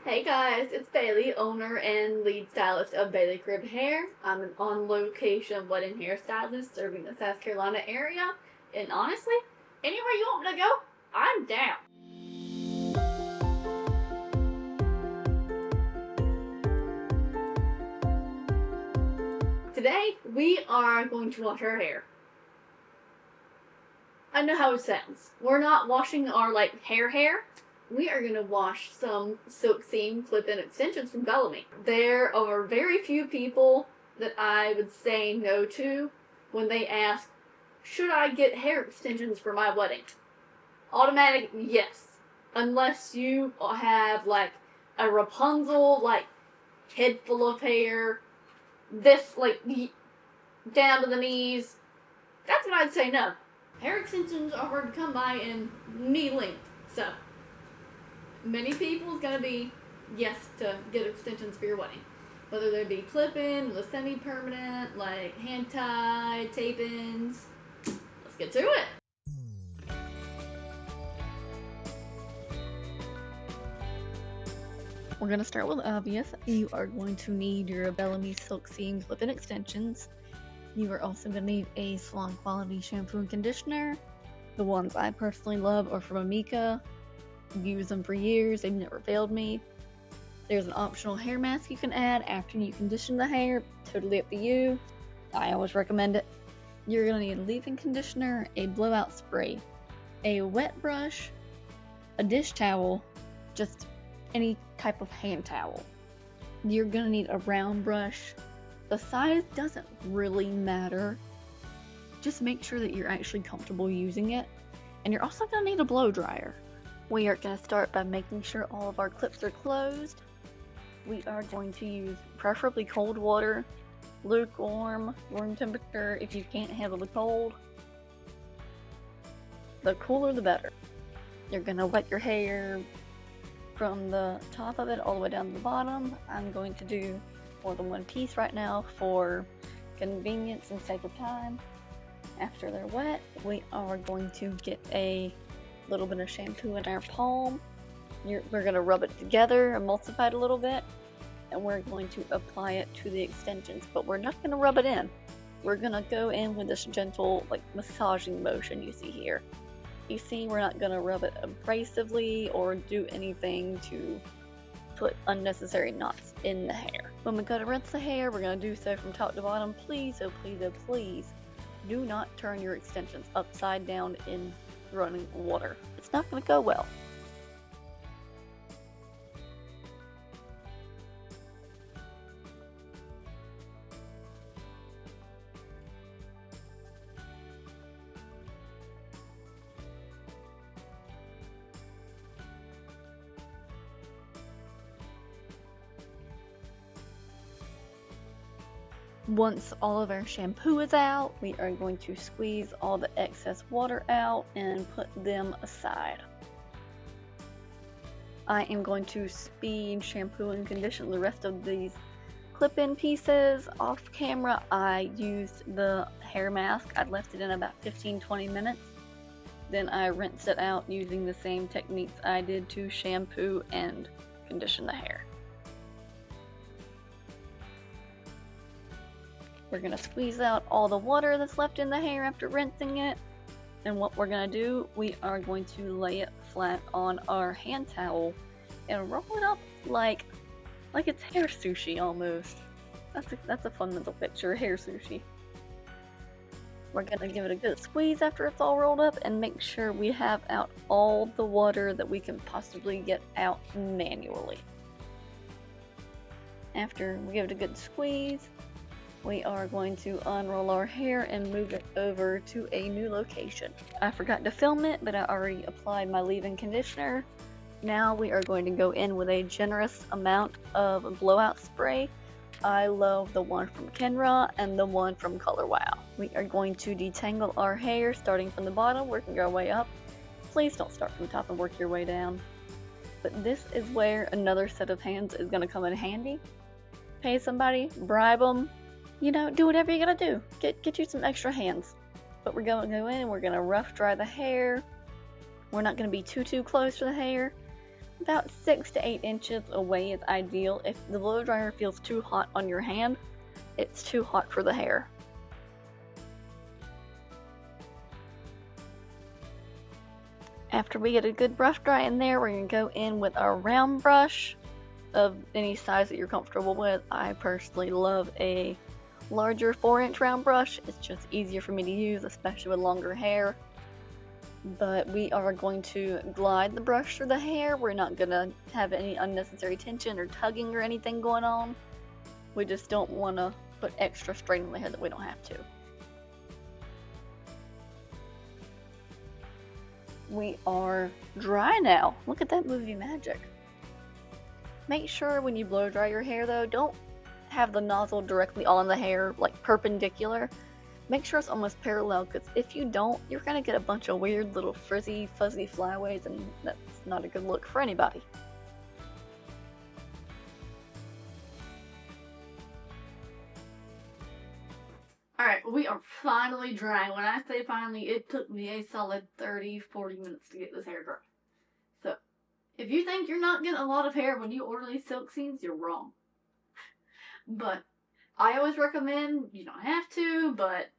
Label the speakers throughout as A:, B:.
A: Hey guys, it's Bailey, owner and lead stylist of Bailey Crib Hair. I'm an on-location wedding hairstylist serving the South Carolina area. And honestly, anywhere you want me to go, I'm down. Today, we are going to wash our hair. I know how it sounds. We're not washing our hair. We are going to wash some silk seam clip-in extensions from Bellami. There are very few people that I would say no to when they ask, should I get hair extensions for my wedding? Automatic yes. Unless you have a Rapunzel head full of hair, this down to the knees. That's when I'd say no. Hair extensions are hard to come by in knee length, so many people's gonna be yes to get extensions for your wedding. Whether they be clip-in, with semi-permanent, like hand-tied, tape-ins. Let's get to it! We're gonna start with obvious. You are going to need your Bellami silk seam clip-in extensions. You are also gonna need a salon quality shampoo and conditioner. The ones I personally love are from Amika. I've used them for years, they've never failed me. There's an optional hair mask you can add after you condition the hair, totally up to you. I always recommend it. You're going to need a leave-in conditioner, a blowout spray, a wet brush, a dish towel, just any type of hand towel. You're going to need a round brush. The size doesn't really matter. Just make sure that you're actually comfortable using it. And you're also going to need a blow dryer. We are going to start by making sure all of our clips are closed. We are going to use preferably cold water, lukewarm, room temperature if you can't handle the cold. The cooler the better. You're going to wet your hair from the top of it all the way down to the bottom. I'm going to do more than one piece right now for convenience and sake of time. After they're wet, we are going to get a little bit of shampoo in our palm. We're going to rub it together, emulsify it a little bit, and we're going to apply it to the extensions, but we're not going to rub it in. We're going to go in with this gentle massaging motion you see here. You see, we're not going to rub it abrasively or do anything to put unnecessary knots in the hair. When we go to rinse the hair, we're going to do so from top to bottom. Please, oh please, oh please, do not turn your extensions upside down in running water. It's not going to go well. Once all of our shampoo is out, we are going to squeeze all the excess water out and put them aside. I am going to speed shampoo and condition the rest of these clip-in pieces. Off camera, I used the hair mask. I left it in about 15-20 minutes. Then I rinsed it out using the same techniques I did to shampoo and condition the hair. We're going to squeeze out all the water that's left in the hair after rinsing it. And what we're going to do, we are going to lay it flat on our hand towel and roll it up like it's hair sushi almost. That's a fun little picture, hair sushi. We're going to give it a good squeeze after it's all rolled up and make sure we have out all the water that we can possibly get out manually. After we give it a good squeeze, we are going to unroll our hair and move it over to a new location. I forgot to film it, but I already applied my leave-in conditioner. Now we are going to go in with a generous amount of blowout spray. I love the one from Kenra and the one from Color Wow. We are going to detangle our hair starting from the bottom, working our way up. Please don't start from the top and work your way down. But this is where another set of hands is going to come in handy. Pay somebody, bribe them, do whatever you gotta do. Get you some extra hands. But we're gonna go in and we're gonna rough dry the hair. We're not gonna be too close to the hair. About 6 to 8 inches away is ideal. If the blow dryer feels too hot on your hand, it's too hot for the hair. After we get a good brush dry in there, we're going to go in with our round brush of any size that you're comfortable with. I personally love a larger 4-inch round brush. It's just easier for me to use, especially with longer hair. But we are going to glide the brush through the hair. We're not going to have any unnecessary tension or tugging or anything going on. We just don't want to put extra strain on the hair that we don't have to. We are dry now. Look at that movie magic. Make sure when you blow dry your hair though, don't have the nozzle directly on the hair, like perpendicular. Make sure it's almost parallel, because if you don't, you're gonna get a bunch of weird little frizzy, fuzzy flyaways, and that's not a good look for anybody. Alright, we are finally dry. When I say finally, it took me a solid 30-40 minutes to get this hair dry. So, if you think you're not getting a lot of hair when you order these silk scenes, you're wrong. But I always recommend, you don't have to, but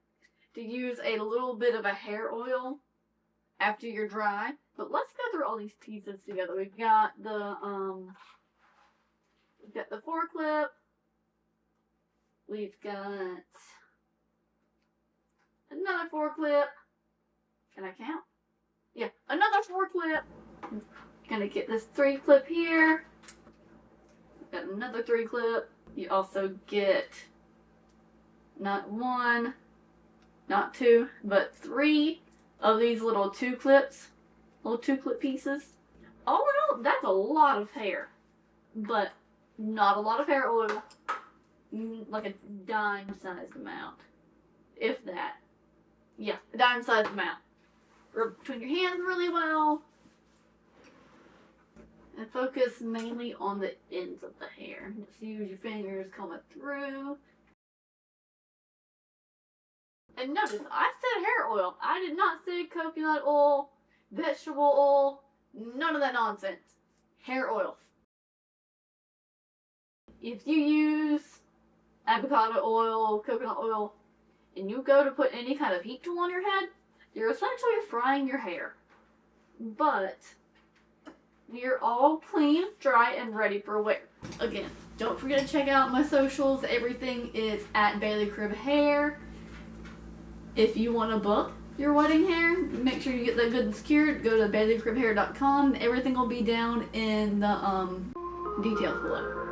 A: to use a little bit of a hair oil after you're dry. But let's go through all these pieces together. We've got the four-clip. We've got another 4-clip. Can I count? Yeah, another 4-clip. Gonna get this 3-clip here. Got another 3-clip. You also get not 1, not 2, but 3 of these little 2-clips. Little 2-clip pieces. All in all, that's a lot of hair. But not a lot of hair oil. Like a dime-sized amount. If that. Yeah, a dime-sized amount. Rub between your hands really well. And focus mainly on the ends of the hair. Just use your fingers coming through. And notice, I said hair oil. I did not say coconut oil, vegetable oil, none of that nonsense. Hair oil. If you use avocado oil, coconut oil, and you go to put any kind of heat tool on your head, you're essentially frying your hair. But you're all clean, dry, and ready for wear. Again, don't forget to check out my socials. Everything is at Bailey Crib Hair. If you want to book your wedding hair, make sure you get that good and secured. Go to baileycribhair.com. Everything will be down in the details below.